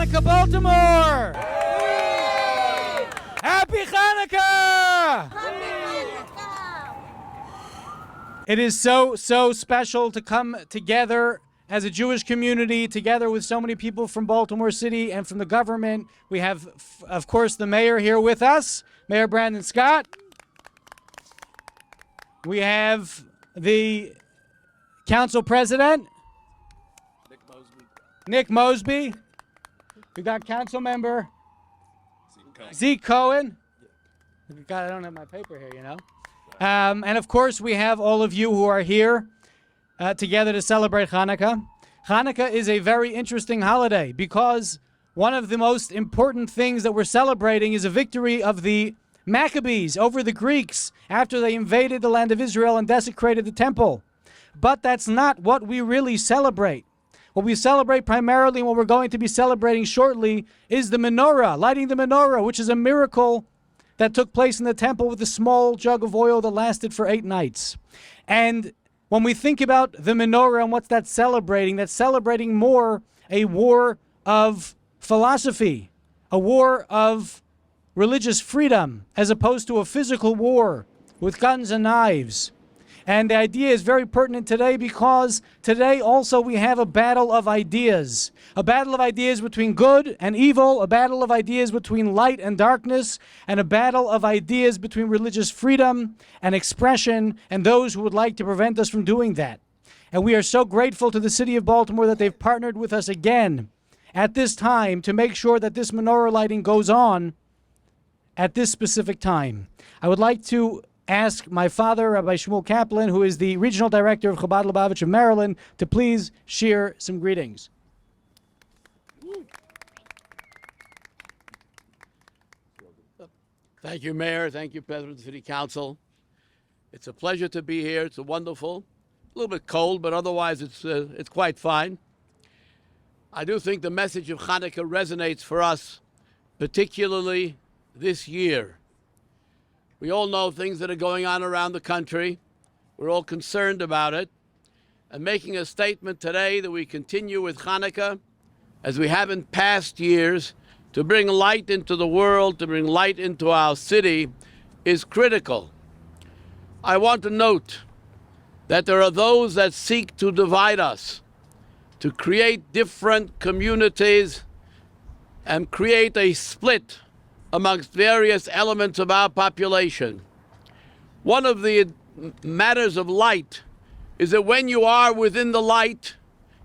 Hanukkah, Baltimore! Happy Hanukkah! It is so special to come together as a Jewish community, together with so many people from Baltimore City and from the government. We have, of course, the mayor here with us, Mayor Brandon Scott. We have the council president, Nick Mosby. We got council member Zeke Cohen. I don't have my paper here, you know. And of course, we have all of you who are here together to celebrate Hanukkah. Hanukkah is a very interesting holiday because one of the most important things that we're celebrating is a victory of the Maccabees over the Greeks after they invaded the land of Israel and desecrated the temple. But that's not what we really celebrate. What we celebrate primarily, and what we're going to be celebrating shortly, is the menorah, lighting the menorah, which is a miracle that took place in the temple with a small jug of oil that lasted for 8 nights. And when we think about the menorah and what's that's celebrating more a war of philosophy, a war of religious freedom, as opposed to a physical war with guns and knives. And the idea is very pertinent today because today also we have a battle of ideas. A battle of ideas between good and evil, a battle of ideas between light and darkness, and a battle of ideas between religious freedom and expression and those who would like to prevent us from doing that. And we are so grateful to the city of Baltimore that they've partnered with us again at this time to make sure that this menorah lighting goes on at this specific time. I would like to ask my father, Rabbi Shmuel Kaplan, who is the regional director of Chabad Lubavitch of Maryland, to please share some greetings. Thank you, Mayor. Thank you, President of the City Council. It's a pleasure to be here. It's wonderful. A little bit cold, but otherwise it's quite fine. I do think the message of Hanukkah resonates for us, particularly this year. We all know things that are going on around the country. We're all concerned about it. And making a statement today that we continue with Hanukkah, as we have in past years, to bring light into the world, to bring light into our city, is critical. I want to note that there are those that seek to divide us, to create different communities and create a split amongst various elements of our population. One of the matters of light is that when you are within the light,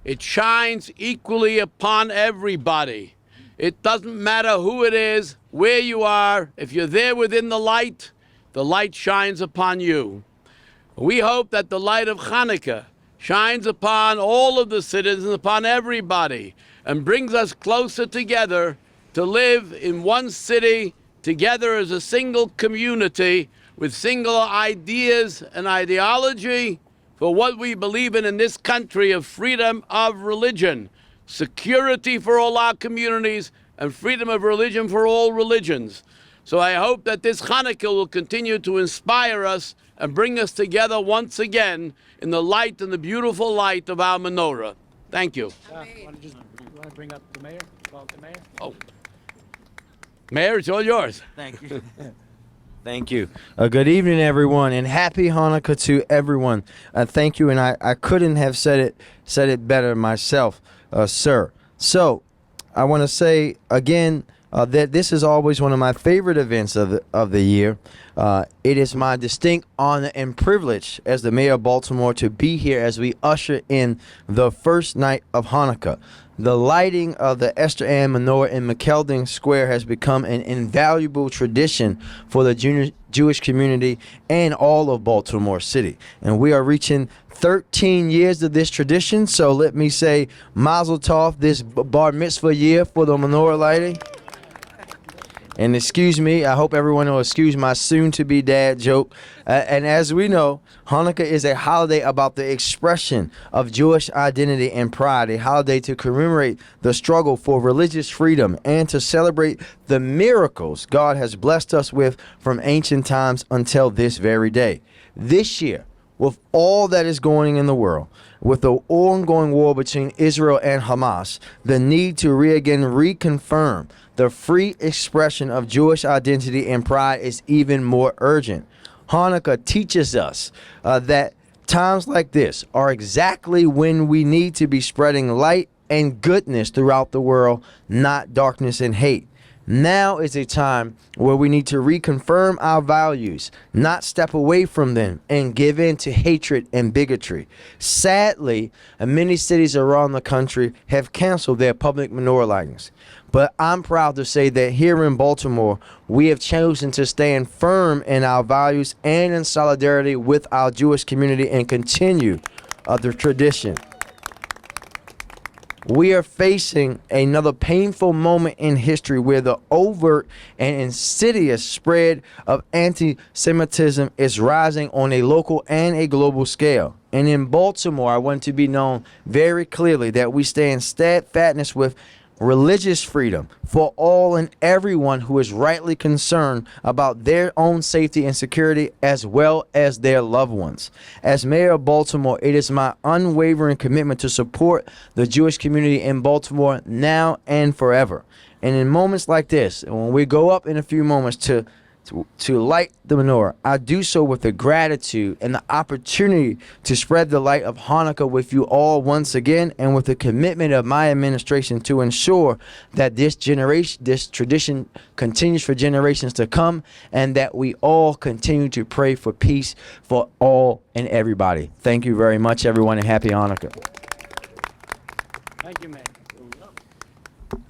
it shines equally upon everybody. It doesn't matter who it is, where you are. If you're there within the light shines upon you. We hope that the light of Hanukkah shines upon all of the citizens, upon everybody, and brings us closer together to live in one city, together as a single community, with single ideas and ideology for what we believe in this country of freedom of religion, security for all our communities, and freedom of religion for all religions. So I hope that this Hanukkah will continue to inspire us and bring us together once again in the light and the beautiful light of our menorah. Thank you. You want to bring up the mayor? Call up the mayor? Oh. Mayor, it's all yours. Thank you. Thank you. Good evening, everyone, and happy Hanukkah to everyone. Thank you, and I couldn't have said it better myself, sir. So, I want to say again that this is always one of my favorite events of the year. It is my distinct honor and privilege as the mayor of Baltimore to be here as we usher in the first night of Hanukkah. The lighting of the Esther Ann Menorah in McKeldin Square has become an invaluable tradition for the Jewish community and all of Baltimore City. And we are reaching 13 years of this tradition, so let me say Mazel Tov this bar mitzvah year for the menorah lighting. And excuse me, I hope everyone will excuse my soon-to-be dad joke. And as we know, Hanukkah is a holiday about the expression of Jewish identity and pride, a holiday to commemorate the struggle for religious freedom and to celebrate the miracles God has blessed us with from ancient times until this very day. This year, with all that is going in the world, with the ongoing war between Israel and Hamas, the need to reconfirm the free expression of Jewish identity and pride is even more urgent. Hanukkah teaches us that times like this are exactly when we need to be spreading light and goodness throughout the world, not darkness and hate. Now is a time where we need to reconfirm our values, not step away from them and give in to hatred and bigotry. Sadly, many cities around the country have canceled their public menorah lightings. But I'm proud to say that here in Baltimore, we have chosen to stand firm in our values and in solidarity with our Jewish community and continue the tradition. We are facing another painful moment in history where the overt and insidious spread of anti-Semitism is rising on a local and a global scale. And in Baltimore, I want to be known very clearly that we stand steadfastness with religious freedom for all and everyone who is rightly concerned about their own safety and security as well as their loved ones. As mayor of Baltimore, it is my unwavering commitment to support the Jewish community in Baltimore now and forever. And in moments like this, and when we go up in a few moments to light the menorah, I do so with the gratitude and the opportunity to spread the light of Hanukkah with you all once again, and with the commitment of my administration to ensure that this tradition continues for generations to come, and that we all continue to pray for peace for all and everybody. Thank you very much, everyone, and happy Hanukkah. Thank you, man.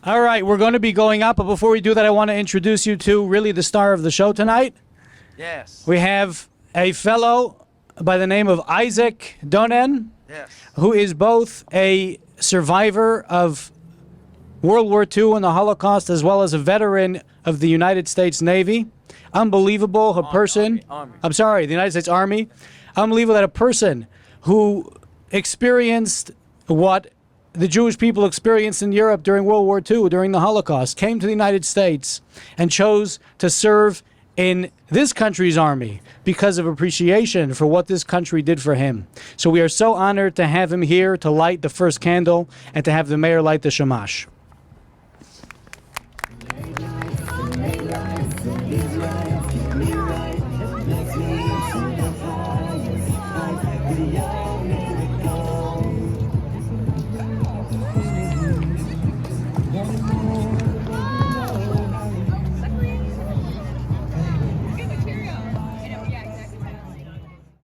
All right, we're going to be going up, but before we do that, I want to introduce you to really the star of the show tonight. Yes. We have a fellow by the name of Isaac Donen, Yes. who is both a survivor of World War II and the Holocaust, as well as a veteran of the United States Navy. Unbelievable, a person. Army. I'm sorry, the United States Army. Unbelievable that a person who experienced what the Jewish people experienced in Europe during World War II, during the Holocaust, came to the United States and chose to serve in this country's army because of appreciation for what this country did for him. So we are so honored to have him here to light the first candle and to have the mayor light the shamash.